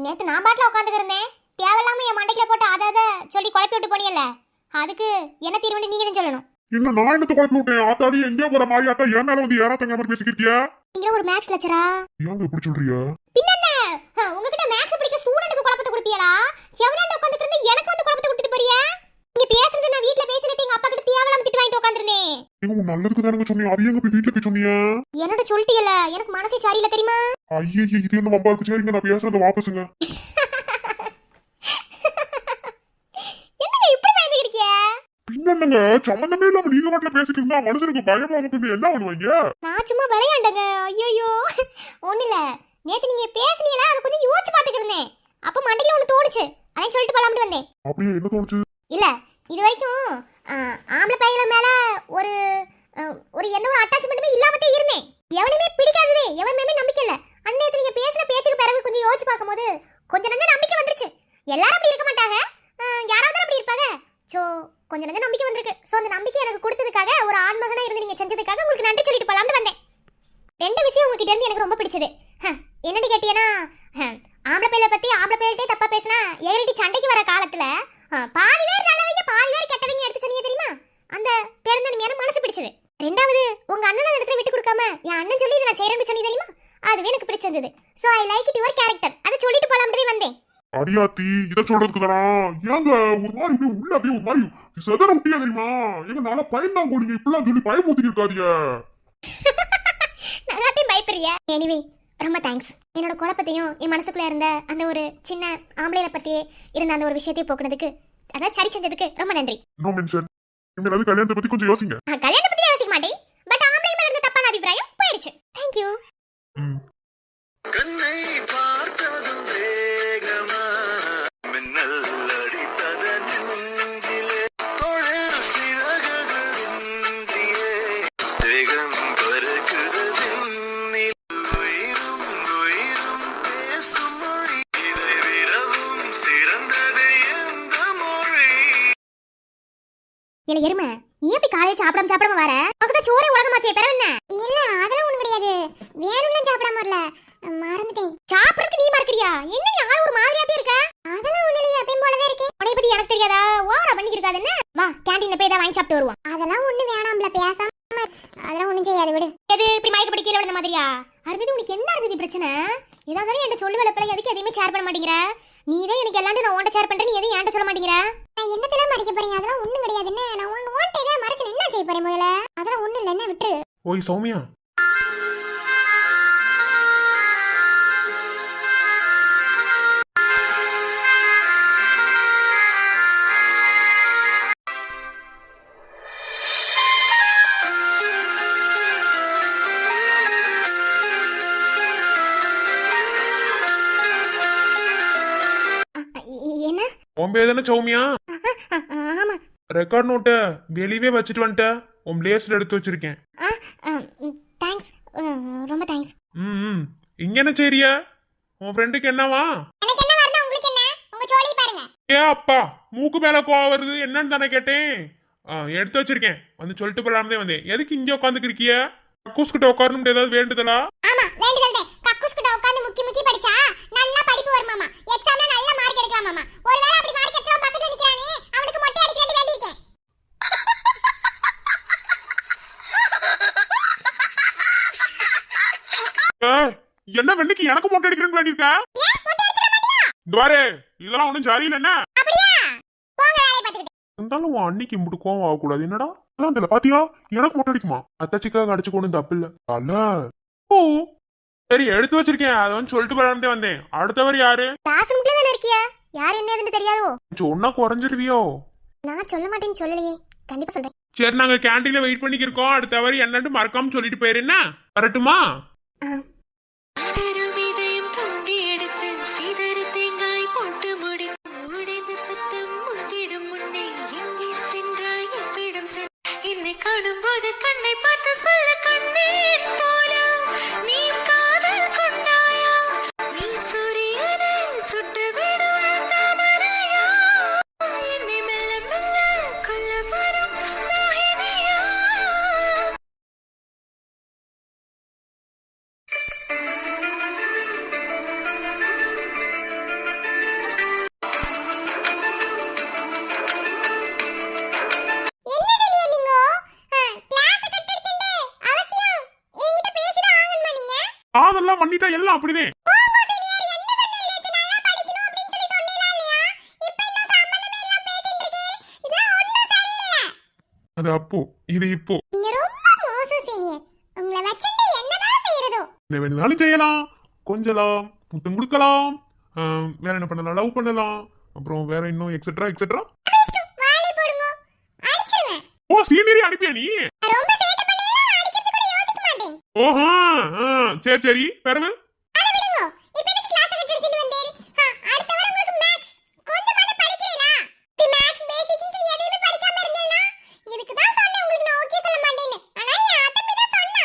நேத்து நான் பாட்டுல உட்கார்ந்துட்டு இருந்தேன். தேவையில்லாம என் மண்டைக்குள்ள போட்டு அத சொல்லி குழப்பி விட்டு போனியல்ல, அதுக்கு என்ன தீர்வுன்னு நீங்க தான் சொல்லணும். இன்னும் நான் என்னத்த குழப்பி விட்டேன்? ஆத்தாடி எங்கேயோ போற மாதிரி ஆத்தா என் மேல வந்து ஏறாத்தங்க மாதிரி பேசிக்கிட்டியா? நீங்க ஒரு மேக்ஸ் லெக்சரா? ஏங்க இப்படி சொல்றியா? பின்னென்ன உங்ககிட்ட மேக்ஸ் படிக்கிற ஸ்டூடெண்ட்க்கு குழப்பத்தை கொடுப்பியலா? செவனாண்ட உட்கார்ந்துட்டு இருந்து எனக்கு வந்து குழப்பத்தை கொடுத்துட்டு போறியா? நீங்க பேசுறது நான் வீட்ல பேசினது எங்க அப்பா கிட்ட தேவலாம் திட்டு வாங்கிட்டு உட்கார்ந்திருந்தேன். நீங்க உன் நல்லதுக்கு தானங்க சொன்னீங்க, அது எங்க போய் வீட்டுல போய் சொன்னீங்க? என்னோட சொல்லிட்டீல, எனக்கு மனசே சரியில்லை தெரியுமா? ஐயே இது என்ன வம்பா இருக்கு? சரிங்க நான் பேசுறத வாபஸுங்க. என்னங்க இப்படி பயந்துக்கிறீங்க? பின்னங்க சம்பந்தமே இல்லாம நீங்க மட்டும் பேசிட்டு இருந்தா மனுஷனுக்கு பயமா இருக்கு. என்ன பண்ணுவாங்க? நான் சும்மா விளையாண்டங்க. ஐயோ ஒண்ணு இல்ல, நேத்து நீங்க பேசுனீங்களா அது கொஞ்சம் யோசிச்சு பாத்துக்கிருந்தேன். அப்ப மண்டையில ஒண்ணு தோணுச்சு, அதான் சொல்லிட்டு போலாம்னு வந்தேன். அப்படியே என்ன தோணுச்சு? இல்ல இது வரைக்கும் ஆம்பளை பையல மேல ஒரு ஒரு எந்த ஒரு அட்டாச்மெண்ட்டுமே இல்லாமத்தே இருந்தேன். எவனுமே பிடிக்காததே, எவன் மேமே நம்பிக்கை இல்ல. அன்னைக்கு நீங்க பேசின பேச்சுக்கு பிறகு கொஞ்சம் யோசிச்சு பார்க்கும்போது கொஞ்சம் நஞ்ச நம்பிக்கை வந்துருச்சு. எல்லாரும் அப்படி இருக்க மாட்டாங்க, யாராவது அப்படி இருப்பாங்க. சோ கொஞ்சம் நஞ்ச நம்பிக்கை வந்திருக்கு. சோ அந்த நம்பிக்கை எனக்கு கொடுத்ததுக்காக, ஒரு ஆண்மகனா இருந்து நீங்க செஞ்சதுக்காக உங்களுக்கு நன்றி சொல்லிட்டு போலாம்னு வந்தேன். ரெண்டு விஷயம் உங்ககிட்ட இருந்து எனக்கு ரொம்ப பிடிச்சது. என்னன்னு கேட்டீங்கன்னா, ஆம்பளை பையலை பத்தி ஆம்பளை பையல்கிட்டே தப்பா பேசினா எகிரிட்டி சண்டைக்கு வர காலத்துல பாதி பேர் நல்லவங்க பாதி பேர் கெட்டவங்க எடுத்து சொன்னீங்க தெரியுமா? அந்த பெருந்தன்மையான மனசு பிடிச்சது. ரெண்டாவது, உங்க அண்ணனை இடத்துல விட்டு கொடுக்காம என் அண்ணன் சொல்லி இதை நான் செய்யறேன்னு சொன்னீங்க தெரியுமா? அதுவே எனக்கு பிடிச்சிருந்தது. So I like it your character. அதை சொல்லிட்டு போலாம்ன்றதே வந்தேன். அடியாத்தி இத சொல்றதுக்கு தானா? ஏங்க ஒரு மாதிரி அப்படியே உள்ள அப்படியே ஒரு மாதிரி செதற விட்டியா தெரியுமா? எங்க நாள பயந்தான் போனீங்க, இப்பெல்லாம் சொல்லி பயமுறுத்தி இருக்காதீங்க. நல்லாத்தையும் பயப்படுறியா? எனிவே ரொம்ப தேங்க்ஸ். என்னோட குழப்பத்தையும் என் மனசுக்குள்ள இருந்த அந்த ஒரு சின்ன ஆம்பளையில பத்தி இருந்த அந்த ஒரு விஷயத்தையும் போக்குனதுக்கு, அதாவது சரி செஞ்சதுக்கு ரொம்ப நன்றி. No mention. இனிமேல் அது கல்யாணத்தை பத்தி கொஞ்சம் யோசிங்க. கல்யாணத்தை பத்தி யோசிக்க மாட்டேன், பட் ஆம்பளை மேல இருந்த தப்பான அபிப்பிராயம் போயிருச்சு. Thank you. கண்ணை பார்த்ததும் வேகமா மின்னல் அடித்தத நெஞ்சிலே தொழில் சிறகுகள் இன்றியே வேகம் பறக்குது உயிரும் உயிரும் பேசும் மொழி இதை விடவும் சிறந்தது எந்த மொழி. இல்ல எருமை, நீ எப்படி காலையில சாப்பிடாம வர? பக்கத்துல சோறே உலகமாச்சே, பிறகு என்ன? இல்ல அதெல்லாம் ஒண்ணு கிடையாது, வேணும்னு சாப்பிடாம வரல, மறந்துட்டேன். சாப்பிடுறதுக்கு நீ மறக்கறியா? என்ன நீ ஆளு ஒரு மாதிரியாதே இருக்க? அதெல்லாம் ஒண்ணு இல்லையே, அப்பயும் போலவே இருக்கே. உன்னை பத்தி எனக்கு தெரியாதா? ஓவரா பண்ணிட்டு இருக்காத என்ன? வா கேண்டீன்ல போய் ஏதாவது வாங்கி சாப்பிட்டு வருவோம். அதெல்லாம் ஒண்ணு வேணாம்ல, பேசாம அதெல்லாம் ஒண்ணும் செய்யாது விடு. எது இப்படி மயக்க படி கீழே விழுந்த மாதிரியா? அறுதி உனக்கு என்ன அறுதி பிரச்சனை? ஏதாவது என்கிட்ட சொல்லு வேலை எதுக்கு எதையுமே ஷேர் பண்ண மாட்டேங்கிற? நீ தான் எனக்கு எல்லாரும் நான் உன்கிட்ட ஷேர் பண்றேன், நீ எதையும் என்கிட்ட சொல்ல மாட்டேங்கிற. நான் என்னத்தெல்லாம் மறைக்க போறேன்? அதெல்லாம் ஒண்ணும் கிடையாதுன்னு. நான் உன்கிட்ட ஏதாவது மறைச்சு என்ன செய்ய போறேன்? முதல்ல அதெல்லாம் ஒண்ணும் இல்ல, என்ன விட்டுரு. ஓய் சௌமியா, என்ன? உன் பேர் தானே சௌமியா? ஆமா. ரெக்கார்ட் நோட்டை வெளியவே வச்சுட்டு வந்துட்டேன், உன் பிளேஸ்ல எடுத்து வச்சிருக்கேன். தேங்க்ஸ், ரொம்ப தேங்க்ஸ். ம் இங்க என்ன செய்றியா? உன் ஃப்ரெண்டுக்கு என்னவா? எனக்கு என்ன வரணும், உங்களுக்கு என்ன? உங்க ஜோலி பாருங்க. ஏ அப்பா, மூக்கு மேல கோவம் வருது, என்னன்னு தானே கேட்டேன். எடுத்து வச்சிருக்கேன், வந்து சொல்லிட்டு போலாமே வந்தேன். எதுக்கு இங்க உட்காந்துக்கிறிய? கக்கூஸ் கிட்ட உட்காரணும் ஏதாவது வேண்டுதலா? ஆமா வேண்டுதல்தே. கக்கூஸ் கிட்ட உட்கார்ந்து முக்கி படிச்சா நல்லா படிப்பு வரும் மாமா. எக்ஸாம்ல நல்ல மார்க் எடுக்கலாம் மாமா. ஒருவேளை அப்படி மார்க் எடுத்தா பக்கத்துல நிக்கறானே அவனுக்கு மொட்டை அடிக்கறேன்னு வேண்டியிருக்கேன். என்ன வெண்ணிக்கு எனக்கு மொட்டை அடிக்கிறேன்னு வேண்டியிருக்க? துவாரே இதெல்லாம் ஒண்ணும் சரியில்லை என்ன? அப்படியே போங்க வேலைய பாத்துக்கிட்டு. இருந்தாலும் உன் அன்னைக்கு இப்படி கோவம் ஆகக்கூடாது. என்னடா அதான் தெரியல, பாத்தியா எனக்கு மொட்டை அடிக்குமா? அத்தாச்சிக்காக அடிச்சுக்கணும் தப்பு இல்ல அல்ல. ஓ சரி, எடுத்து வச்சிருக்கேன், அதை வந்து சொல்லிட்டு போலாமே வந்தேன். அடுத்தவர் யாரு? கிளாஸ் ரூம்ல தான இருக்கியா? யார் என்ன ஏதுன்னு தெரியாதோ? சொன்னா குறைஞ்சிருவியோ? நான் சொல்ல மாட்டேன்னு சொல்லலையே, கண்டிப்பா சொல்றேன். சரி, நாங்க கேண்டீன்ல வெயிட் பண்ணிக்கு இருக்கோம். அடுத்தவர் என்னன்னு மறக்காம சொல்லிட்டு போயிருந்தா வரட்டுமா? இதயம் தூண்டி எடுத்து சிதறு தேங்காய் போட்டு முடி உடைந்த சத்தம் முத்திடும் முன்னே எங்கே சென்றாய் எவ்விடம் என்னை காணும் போது கண்ணை பார்த்து சொல்ல கண்ணீர் போல நீ காதல் கொண்டாயா? நீ சூரியனை சுட்டு விடும் தாமரையா? என்னை மெல்ல மெல்ல கொல்ல வரும் மோகினியா? காதெல்லாம் பண்ணிட்டா எல்லாம் அப்படிதான். அது அப்போ இது இப்போ. நீங்க ரொம்ப மோசம் சீனியர். உங்களை வச்சிட்டு என்னதான் செய்யறதோ? என்ன வேணும்னாலும் செய்யலாம், கொஞ்சலாம், முத்தம் கொடுக்கலாம், வேற என்ன பண்ணலாம், லவ் பண்ணலாம், அப்புறம் வேற இன்னும் எக்ஸெட்ரா எக்ஸெட்ரா. வாலை போடுங்க. அடிச்சிருவேன். ஓ சீனியரே அனுப்பியா நீ? ரொம்ப சேட்டை பண்ணீங்கன்னா அடிக்கிறது கூட யோசிக்க மாட்டேன். ஓஹா சரி சரி பிறகு அத விடுங்க. இப்போ எதுக்கு கிளாஸ் கட் அடிச்சிட்டு வந்தீர்? அடுத்த வாரம் உங்களுக்கு மேத்ஸ் கொஞ்சமாவது படிக்கிறீங்களா? இப்படி மேத்ஸ் பேசிக்ஸ் எதையுமே படிக்காம இருந்தீங்களா? இதுக்கு தான் சொன்னேன் உங்களுக்கு நான் ஓகே சொல்ல மாட்டேன்னு. ஆனா என் அத்தை தான் சொன்னா.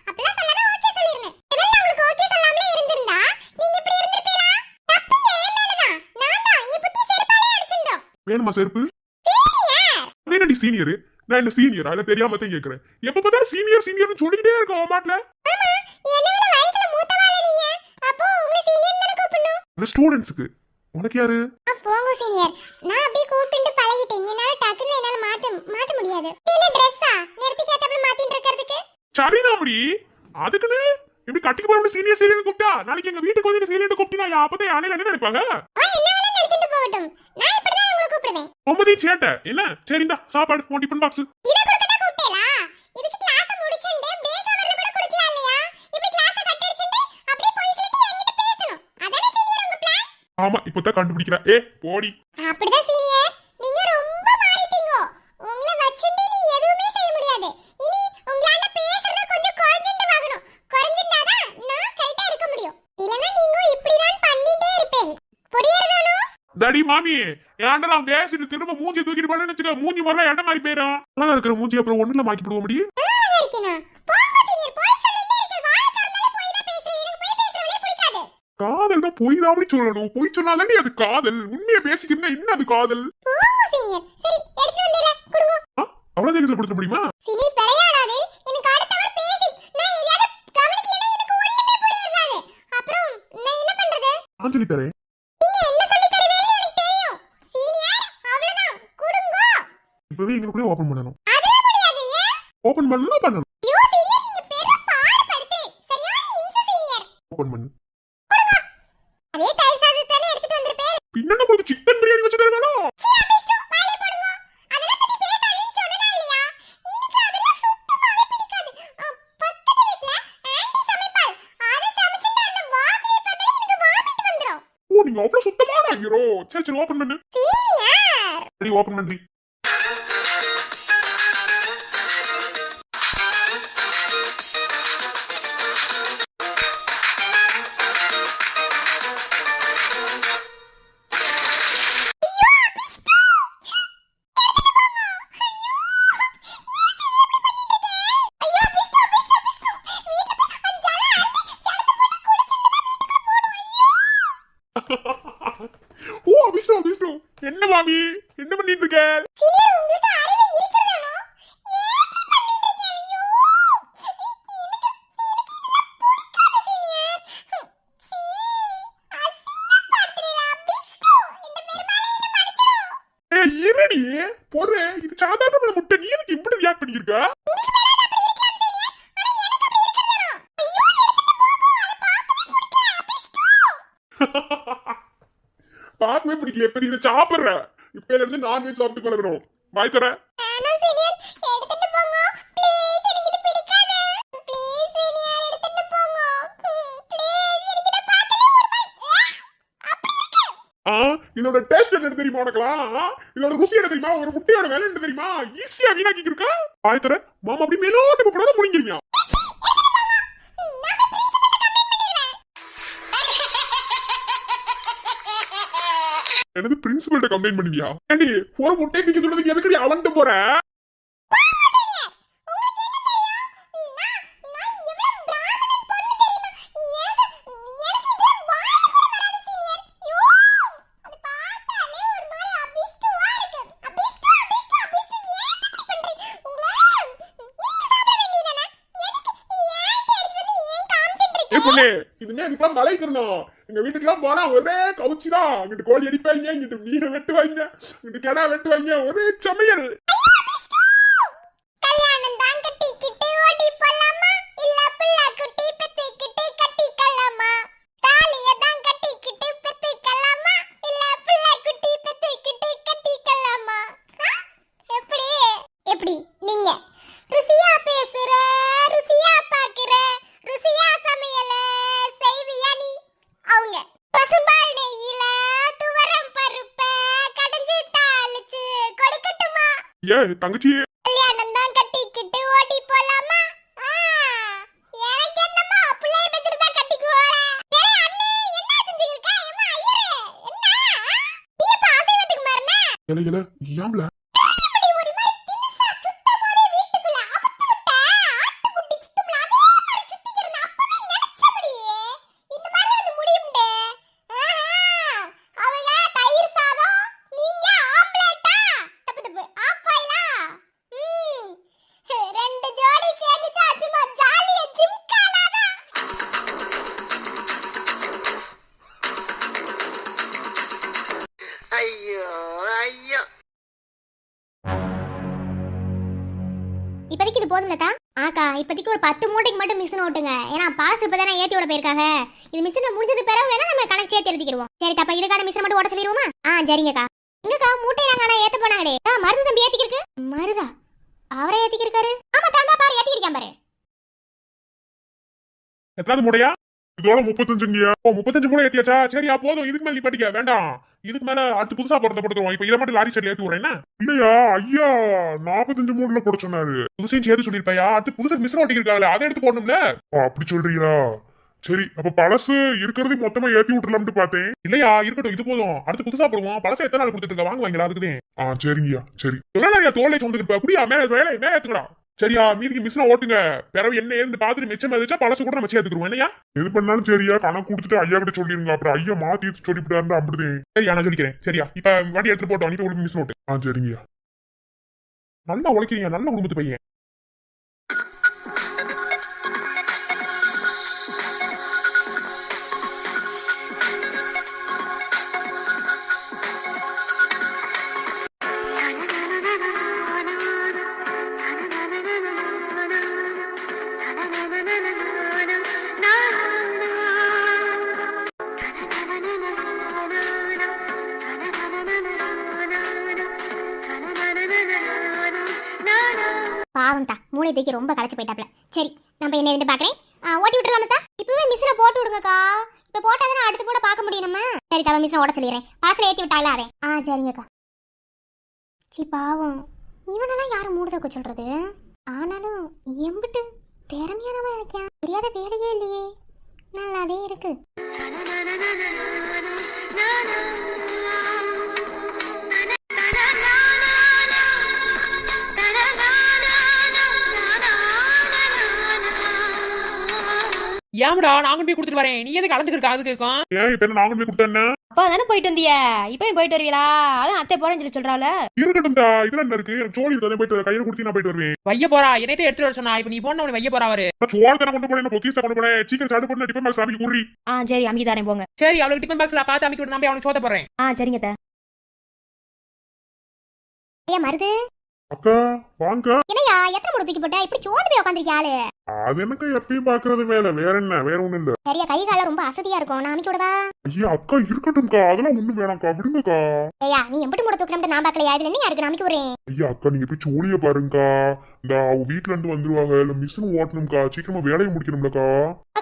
அப்பலாம் சொன்னா ஓகே சொல்லிருவேன். இதெல்லாம் உங்களுக்கு ஓகே சொல்லாமலே இருந்திருந்தா நீங்க இப்படி இருந்திருப்பீங்களா? தப்பு ஏன் மேலதான். நான் தான் ಈ புத்தி செருப்பாலே அடிச்சிட்டோம். வேணுமா செருப்பு? சீனியர். அது என்னடி சீனியர்? நான் என்ன சீனியர்? அதை தெரியாம தான் கேட்கறேன். எப்ப பார்த்தாலும் சீனியர் சீனியர்னு சொல்லிக்கிட்டே இருக்க மாட்டல. ஆமா, என்னை விட வயசுல மூத்தவாள நீங்க. அப்போ உங்களை சீனியர் தான கூப்பிடணும். அது ஸ்டூடண்ட்ஸ்க்கு. உனக்கு யாரு? போங்க சீனியர். நான் அப்படியே கூப்பிட்டு பழகிட்டேன். என்னால டக்குன்னு என்னால மாத்த முடியாது. என்ன Dress-ஆ நேரத்துக்கு ஏத்தாப்புல மாத்திட்டு இருக்கிறதுக்கு? சரிதாமடி. அதுக்குன்னு இப்படி கட்டிக்கு போற சீனியர் சீனியர் கூப்பிட்டா நாளைக்கு எங்க வீட்டுக்கு வந்து சீனியர் கூப்பிட்டா அப்பதான் யானையில என்ன நினைப்பாங்க? அவன் என்ன வேணா நினைச்சிட்டு போகட்டும். நான் இப்படிதான் உங்களை கூப்பிடுவேன். ஒன்பதையும் சேட்ட என்ன? சரிந்தா சாப்பாடு உன் டிஃபன் பாக்ஸ். இத கொடுக்கதா கூப்பிட்டேலா? இதுக்கு கிளாஸ் முடிச்சுட்டு பிரேக் அவர்ல கூட கொடுக்கலாம் இல்லையா? இப்படி கிளாஸ் கட் அடிச்சிட்டு அப்படியே போய் சொல்லிட்டு என்கிட்ட பேசணும். அதானே சீனியர் உங்க பிளான்? ஆமா இப்பதான் கண்டுபிடிக்கிறா. போடி. அப்படிதான் சீனியர். நீங்க ரொம்ப மாறிட்டீங்க. உங்களை வச்சிட்டு நீ எதுவுமே செய்ய முடியாது. இனி உங்களால பேசுறது கொஞ்சம் குறைஞ்சிட்டு வாங்கணும். குறைஞ்சிட்டாதான் நான் கரெக்ட்டா இருக்க முடியும். இல்லனா நீங்க இப்படி தான் பண்ணிட்டே இருப்பீங்க. புரியுறதானோ? தடி மாமி ஏன்டா நான் பேசிட்டு திரும்ப மூஞ்சி தூக்கிட்டு போனேன்னு வச்சுக்க மூஞ்சி முதல்ல இடம் மாதிரி போயிடும். நல்லா இருக்கிற மூஞ்சி அப்புறம் ஒண்ணுல மாக்கி போடுவோம் முடியும். நான் இருக்கேனா? போங்க சீனியர். போய் சொல்லிட்டே இருக்க. வாய் திறந்தாலே போய் தான் பேசுறீங்க. எனக்கு போய் பேசுறவளே பிடிக்காது. காதல் தான் பொய் தான் சொல்லணும். பொய் சொன்னாதாண்டி அது காதல். உண்மையை பேசிக்கிறதா என்ன அது காதல்? போங்க சீனியர். சரி எடுத்து வந்தீல கொடுங்க. அவ்வளவு தைரியத்துல கொடுக்க முடியுமா? சீனியர் விளையாடாதே. எனக்கு அடுத்த வாரம் பேசி நான் எதையாவது கவனிக்கலைன்னா எனக்கு ஒண்ணுமே புரியாது. அப்புறம் நான் என்ன பண்றது? நான் சொல்லி தரேன். நீங்க என்ன சொல்லி தருவீங்கன்னு எனக்கு தெரியும். சீனியர் அவ்வளவுதான் கொடுங்க. இப்பவே எங்களுக்குள்ளே ஓபன் பண்ணணும். அதே முடியாது. ஏன்? ஓபன் பண்ணணும். ஐயோ சீனியர் நீங்க பெரும் பாடுபடுத்து. சரியான இன்ச சீனியர். ஓபன் பண்ணு. அதே தயிர் சாதத்தை எடுத்துட்டு வந்திருப்பேன். பின்ன உங்களுக்கு சிக்கன் பிரியாணி வச்சு தருவேணும். சீ அபிஷ்டு வாலை போடுங்க. அதெல்லாம் பத்தி பேசாதீன்னு சொன்னனா இல்லையா? எனக்கு அதெல்லாம் சுத்தமாவே பிடிக்காது. பக்கத்து வீட்ல ஆன்ட்டி சமைப்பாள். அத சமைச்சிட்டு அந்த வாசனை பார்த்தாலே எனக்கு வாமிட் வந்துரும். ஓ நீங்க அவ்வளவு சுத்தமான ஹீரோ. சரி சரி ஓபன் பண்ணு. சீனியர் சரி ஓபன் பண்ணி. ஓ அபிஷ்டு அபிஷ்டு என்ன மாமி என்ன பண்ணிட்டு இருக்க? சீனியர் உங்களுக்கு அறிவு இருக்குதானோ? ஏன் இப்படி பண்ணிட்டீங்க? ஐயோ எனக்கு சீனியர். சீ அசிங்கப்படுத்துறியா அபிஷ்டு? இந்த பெருமாளே என்ன மன்னிச்சிடு. இருடி போறேன். இது சாதாரண முட்டை. நீ எதுக்கு இப்படி ரியாக்ட் பண்ணிருக்க? பார்க்கவே பிடிக்கல. எப்ப நீ சாப்பிடுற இப்ப இருந்து நான்வெஜ் சாப்பிட்டு பழகிறோம். வாய் தர. ஆனா சீனியர் எடுத்துட்டு போங்க ப்ளீஸ். எனக்கு இது பிடிக்காது. ப்ளீஸ் சீனியர் எடுத்துட்டு போங்க. ப்ளீஸ் எனக்கு இத பார்க்கவே ஒரு மாதிரி அப்படி இருக்கு. இதோட டேஸ்ட் என்ன தெரியுமா உனக்குலாம்? இதோட ருசி என்ன தெரியுமா? ஒரு முட்டையோட வேலை என்ன தெரியுமா? ஈஸியா வீணாக்கி இருக்கா. வாய் தர. மாமா அப்படி மேலோட்டு போடாத முடிங்கிருவியா? எனது பிரின்சிபல்ட்ட கம்ப்ளைண்ட் பண்ணுவியா? ஏண்டி போற முட்டை நீங்க சொல்றதுக்கு எதுக்கடி அவன்ட்டு போற? பொண்ணே இதுமே இதுக்கெல்லாம் மலைக்கணும். எங்க வீட்டுக்கெல்லாம் போனா ஒரே கவுச்சிதான். இங்கிட்டு கோழி அடிப்பாங்க, இங்கிட்டு மீனை வெட்டுவாங்க, இங்கிட்டு கிடா வெட்டுவாங்க, ஒரே சமையல். கல்யாணம் தான் கட்டிக்கிட்டு ஓடி போலாமா இல்ல புள்ள குட்டி பெத்துக்கிட்டு கட்டி தங்கச்சி கல்யாணம் தான் கட்டிக்கிட்டு ஓடி போலாமா? எனக்கு என்னம்மா பிள்ளைய பெத்துட்டு தான் கட்டிக்குவோட. டேய் அண்ணே, என்ன செஞ்சுக்கிட்டு இருக்க? ஏம்மா ஐயரே, என்ன? நீ எப்ப அசைவத்துக்கு மாறின? இல ஏம்ல இப்படி ஒரு மாதிரி திமிசா சுத்தமாவே வீட்டுக்குள்ள அவுத்து விட்ட. ஆட்டுக்குட்டி சுத்தும்ல, அதே மாதிரி சுத்திக்கிறேன். அப்பவே நினைச்சபடி இந்த மாதிரி வந்து முடியும்டே. அவங்க தயிர் சாதம், நீங்க ஆம்லெட்டா? தப்பு ஆப்பாயிலா? ரெண்டு ஜோடி சேர்ந்துச்சா சும்மா ஜாலியா ஜிம்கானாதான். ஐயோ ஐயோ. இப்போதைக்கு இது போதும்லதா? ஆக்கா, இப்போதைக்கு ஒரு 10 மூட்டைக்கு மட்டும் மிஷின் ஓட்டுங்க. ஏன்னா பாஸ் இப்பதானே ஏத்தி விட போயிருக்காங்க. இது மிஷின் முடிஞ்சது பிறகு வேணா நம்ம கணக்கு சேர்த்து எழுதிக்கிடுவோம். சரி தப்பா, இதுக்கான மிஷின் மட்டும் ஓட சொல்லிடுவோமா? சரிங்கக்கா. எங்கக்கா மூட்டை நாங்க ஏத்த போனாங்களே? மருது தம்பி ஏத்திக்கிருக்கு. மருதா அவரை ஏத்திக்கிருக்காரு? ஆமா தாங்க, பாரு ஏத்திக்கிருக்கான் பாரு. எத்தனாவது மூடையா? இதோட 35ங்கயா. 35 மூடை ஏத்தியாச்சா? சரியா போதும், இதுக்கு மேல நீ படிக்க வேண்டாம். இதுக்கு மேல அடுத்து புதுசா போறத போட்டுருவோம். இப்ப இதை மட்டும் லாரி செட்ல ஏத்தி விடுறேன். இல்லையா ஐயா, 45 மூணுல போட சொன்னாரு. புதுசையும் சேர்த்து சொல்லிருப்பையா? அடுத்து புதுசா மிஷின் ஓட்டிருக்காங்களே, அதை எடுத்து போடணும்ல. அப்படி சொல்றீங்களா? சரி, அப்ப பழசு இருக்கிறது மொத்தமா ஏத்தி விட்டுலாம்னு பார்த்தேன். இல்லையா, இருக்கட்டும், இது போதும். அடுத்து புதுசா போடுவோம். பழசை எத்தனை நாள் கொடுத்துட்டு இருக்க? வாங்குவாங்களா? அதுக்குதே. சரிங்கய்யா. சரி, எவ்வளவு நிறைய தோலை சொந்துக்கிட்டு குடியா வேலை ஏத்துக்கடா. சரியா, மீதிக்கு மிஷினை ஓட்டுங்க. பிறகு என்ன ஏந்து பார்த்துட்டு மிச்சம் இருந்துச்சா பழசு கூட நம்ம சேர்த்துக்குருவோம். என்னையா எது பண்ணாலும் சரியா, கணக்கு கொடுத்துட்டு ஐயா கிட்ட சொல்லிருங்க. அப்புறம் ஐயா மாத்தி சொல்லிவிட்டாருன்னு அப்படிதே. சரியா, நான் சொல்லிக்கிறேன். சரியா, இப்ப வண்டி எடுத்து போட்டோம். இப்ப உங்களுக்கு மிஷின் ஓட்டு. சரிங்கய்யா. நல்லா உழைக்கிறீங்க, நல்ல குடும்பத்து பையன். பாவம் தான், மூளை தூக்கி ரொம்ப களைச்சு போயிட்டாப்ல. சரி, நம்ம என்ன ரெண்டு பாக்குறேன். ஓட்டி விட்டுலாமா? இப்பவே மிஷினை போட்டு விடுங்கக்கா. இப்ப போட்டாதானே அடுத்து கூட பார்க்க முடியும் நம்ம. சரி தவ, மிஷினை ஓட சொல்லிடுறேன். பழசுல ஏத்தி விட்டால அதே. சரிங்கக்கா. சி பாவம், இவனெல்லாம் யாரும் மூடு தூக்க சொல்றது? ஆனாலும் எம்பிட்டு திறமையானவன் இருக்கான். தெரியாத வேலையே இல்லையே, நல்லாதே இருக்கு. ஏம்டா, நாங்க போய் கொடுத்துட்டு வரேன். நீ எதுக்கு கலந்துக்கிருக்க? அதுக்கு இருக்கும். ஏன் இப்ப என்ன நாங்க போய் கொடுத்தேன்னு? அப்பா தானே போயிட்டு வந்திய, இப்பயும் போயிட்டு வருவீங்களா? அதான் அத்தை போறேன்னு சொல்லி சொல்றாள். இருக்கட்டும்டா, இதுல என்ன இருக்கு? எனக்கு சோழி இருக்காதே, போயிட்டு கையில கொடுத்து நான் போயிட்டு வருவேன். வைய போறா, என்னையே எடுத்துட்டு வர சொன்னா. இப்ப நீ போன உடனே வைய போறா அவரு. சோழ தானே கொண்டு போனேன், பொக்கிஸ்ட கொண்டு போனேன். சீக்கிரம் சாப்பிட்டு போட்டு டிஃபன் பாக்ஸ் அமைக்க கூறி. சரி, அமைக்க தரேன் போங்க. சரி, அவளுக்கு டிஃபன் பாக்ஸ்ல பார்த்து அமைக்க விட்டு நான் போய் அவனுக்கு சோத்த போறேன். சரிங்க அத்தை. ஐயா மருது, அக்கா வாங்க. என்னையா எத்தனை மூடு தூக்கி போட்டா? இப்படி சோந்து போய் உட்காந்துருக்கிய ஆளு. அது எனக்கு எப்பயும் பாக்குறது வேலை, வேற என்ன? வேற ஒண்ணும் இல்ல. சரியா, கை கால ரொம்ப அசதியா இருக்கும். நான் அமைக்க விடவா? ஐயா அக்கா இருக்கட்டும்க்கா, அதெல்லாம் ஒண்ணும் வேணாம்க்கா, விடுங்கக்கா. ஐயா, நீ எப்படி மூட தூக்கணும்னு நான் பாக்கலையா? இதுல என்ன யாருக்கு? நான் அமைக்க விடுறேன். ஐயா அக்கா, நீங்க போய் சோழிய பாருங்கக்கா. இந்த அவங்க வீட்டுல இருந்து வந்துருவாங்க. இல்ல மிஷின் ஓட்டணும்க்கா, சீக்கிரமா வேலையை முடிக்கணும்லக்கா.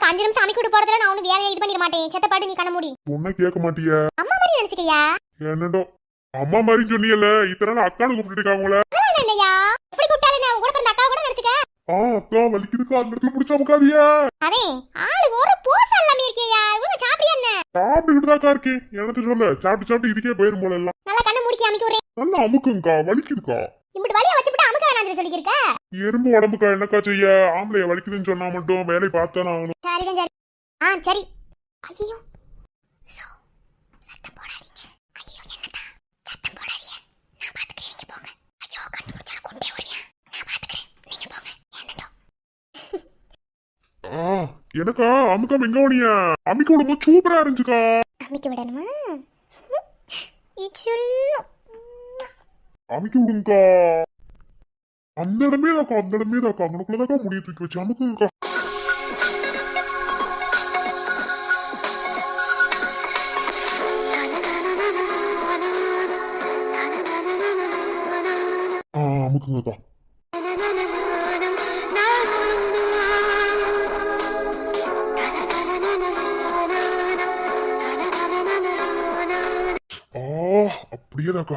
5 நிமிஷம் அமைக்க விட்டு போறதுல நான் ஒன்னும் வேலையை இது பண்ணிட மாட்டேன். செத்த பாட்டு நீ கண்ண மூடி. சொன்னா கேட்க மாட்டியா? அம்மா மாதிரி நினைச்சுக்கையா? என்னடோ அம்மா மாதிரி சொன்னியல்ல, இத்தனை நாள் அக்கானு கூப்பிட்டு இருக்காங்களே. என்னையா எப்படி கூப்பிட்டாலும் நான் கூட பிறந்த அக்கா கூட நினைச்சுக்க. அக்கா வலிக்குதுக்கா, அந்த இடத்துல பிடிச்சா முக்காதியா? அதே ஆளு ஒரு போஸ் எல்லாமே இருக்கியா? இவங்க சாப்பிடியா என்ன? சாப்பிட்டுக்கிட்டு தாக்கா இருக்கேன். எனக்கு சொல்ல சாப்பிட்டு இதுக்கே போயிரும் போல எல்லாம். நல்லா கண்ண மூடிக்க அமைக்க விடுறேன். நல்லா அமுக்குங்கக்கா, வலிக்குதுக்கா. இப்படி வலிய வச்சுட்டு அமுக்க வேணாம்னு சொல்லிருக்க. எறும்பு உடம்புக்கா, என்னக்கா செய்ய? ஆம்பளைய வலிக்குதுன்னு சொன்னா மட்டும் வேலையை பார்த்தானே ஆகணும். சரிதான் சரி. சரி. ஐயோ சத்தம் போடாதீங்க. ஐயோ என்னதான் சத்தம் போடாதீங்க. நான் பாத்துக்கிறேன், நீங்க போங்க. ஐயோ கண்டுபிடிச்சா கொண்டே வரியா? நான் பாத்துக்கிறேன், நீங்க போங்க. என்னடோ எனக்கா அமுக்காம எங்க ஓனியா? அமிக்க விடும்போது சூப்பரா இருந்துச்சுக்கா. அமைக்க விடணுமா? இச்சுல்லு அமிக்க விடுங்கக்கா. அந்த இடமே தாக்கா, அந்த இடமே தாக்கா. அங்கனக்குள்ளதாக்கா முடிய தூக்கி வச்சு அமுக்குங்கக்கா. அமுக்குங்கக்கா. அப்படியே தாக்கா.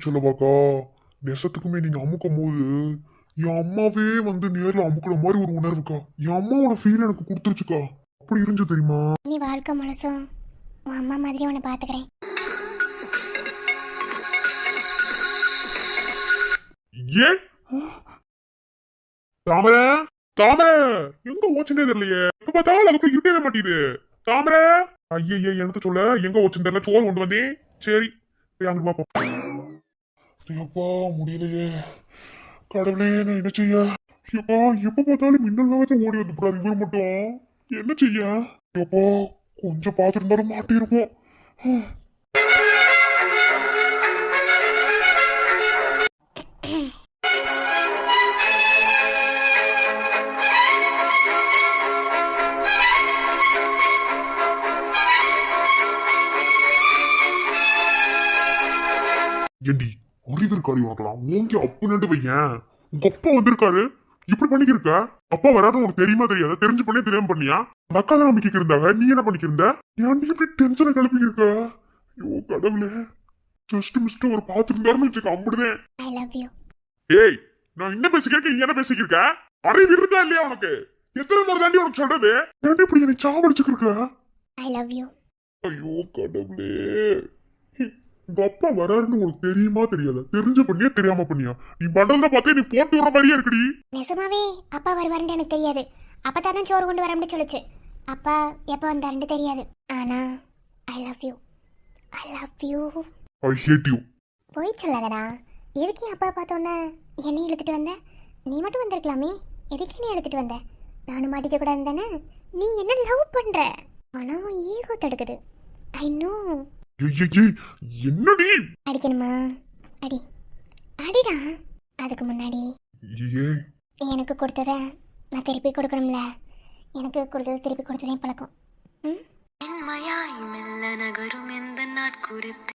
சொல்லவாக்கா நெசத்துக்குமே நீங்க அமுக்கும் போது என் அம்மாவே வந்து நேர்ல அமுக்குற மாதிரி ஒரு உணர்வுக்கா. என் அம்மாவோட ஃபீல் எனக்கு கொடுத்துருச்சுக்கா. அப்படி இருந்துச்சு தெரியுமா? நீ வாழ்க்கை முழுசும் உன் அம்மா மாதிரி உன்னை பாத்துக்கிறேன். ஏன் தாமர தாமர எங்க ஓச்சுனே தெரியலையே. எப்ப பார்த்தாலும் அதுக்குள்ள இருக்கவே மாட்டேங்குது. தாமர ஐயே எனக்கு சொல்ல எங்க ஓச்சுன்னு தெரியல. சோறு கொண்டு வந்தேன். சரி போய் அங்க பாப்போம். எப்பா முடியலையே கடவுளே நான் என்ன செய்ய. எப்பா எப்ப பார்த்தாலும் மின்னல் வேகத்துல ஓடி வந்து போறாரு இவர் மட்டும். என்ன செய்ய. எப்பா கொஞ்சம் பார்த்துருந்தாலும் மாட்டிருப்போம். ஏண்டி அறிவு இருக்காரு உனக்கலாம். ஓங்கி அப்பு நண்டு வையன். உங்க அப்பா வந்திருக்காரு இப்படி பண்ணிக்கிருக்க. அப்பா வராது உனக்கு தெரியுமா தெரியாத. தெரிஞ்சு பண்ணியா தெரியாம பண்ணியா? அந்த அக்கா தான் நம்பிக்கை இருந்தாங்க. நீ என்ன பண்ணிக்கிருந்த? ஏன்டி இப்படி டென்ஷனை கிளப்பிக்கிருக்க. ஐயோ கடவுளே ஜஸ்ட் மிஸ்ட் ஒரு பாத்துருந்தாருன்னு வச்சுக்க அம்பிடுதேன். ஐ லவ் யூ. ஏய் நான் என்ன பேசிக்கிறேன் நீ என்ன பேசிக்கிருக்க? அறிவு இருந்தா இல்லையா உனக்கு? எத்தனை முறை தாண்டி உனக்கு சொல்றது? ஏன்டி இப்படி என்னை சாவடிச்சுக்கிருக்க? ஐ லவ் யூ. ஐயோ கடவுளே உங்க அப்பா வராருன்னு உனக்கு தெரியுமா தெரியாத? தெரிஞ்சு பண்ணியா தெரியாம பண்ணியா? நீ பண்றத பார்த்தே நீ போட்டு வர மாதிரியே இருக்குடி. நெசமாவே அப்பா வருவாருன்னு எனக்கு தெரியாது. அப்பதான் தான் சோறு கொண்டு வரேன்னு சொல்லுச்சு. அப்பா எப்போ வந்தாருன்னு தெரியாது. ஆனா I love you. I love you. I hate you. போய் சொல்லாதடா. எதுக்கு என் அப்பா பார்த்தோன்னே என்னையும் இழுத்துட்டு வந்த? நீ மட்டும் வந்திருக்கலாமே. எதுக்கு நீ எடுத்துட்டு வந்த? நானும் மாட்டிக்க கூடாது தானே? நீ என்ன லவ் பண்ற? ஆனா உன் ஈகோ தடுக்குது. I know. என்னடி? அடிக்கணுமா? அடி அடிடா. அதுக்கு முன்னாடி எனக்கு கொடுத்தத நான் திருப்பி கொடுக்கணும்ல. எனக்கு கொடுத்தது திருப்பி கொடுத்ததே பழக்கம். வெண்மையாய் மெல்ல நகரும் எந்த நாட்குறிப்பு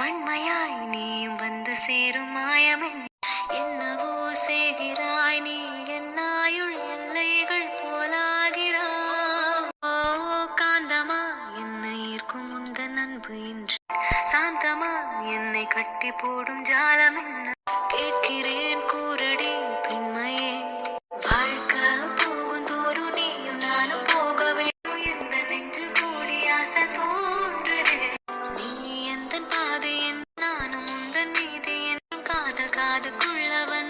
வன்மையாய் நீயும் வந்து சேரும் மாயமென் என்னவோ செய்கிறாய் நீ என்னாயுள் எல்லைகள் போலாகிறாய். ஓ காந்தமா என்னை ஈர்க்கும் உந்தன் அன்பு இன்று சாந்தமா என்னை கட்டி போடும் ஜாலம் என்ன கேட்கிறேன் கூரடி பெண்மையே. வாழ்க்கை போகும் தோறும் நீயும் நானும் போக வேண்டும் எந்த நெஞ்சில் கூடி ஆசை தோன்றுதே. நீ எந்த பாதை என் நானும் உந்தன் மீது என்றும் காதல் காதுக்குள்ளவன்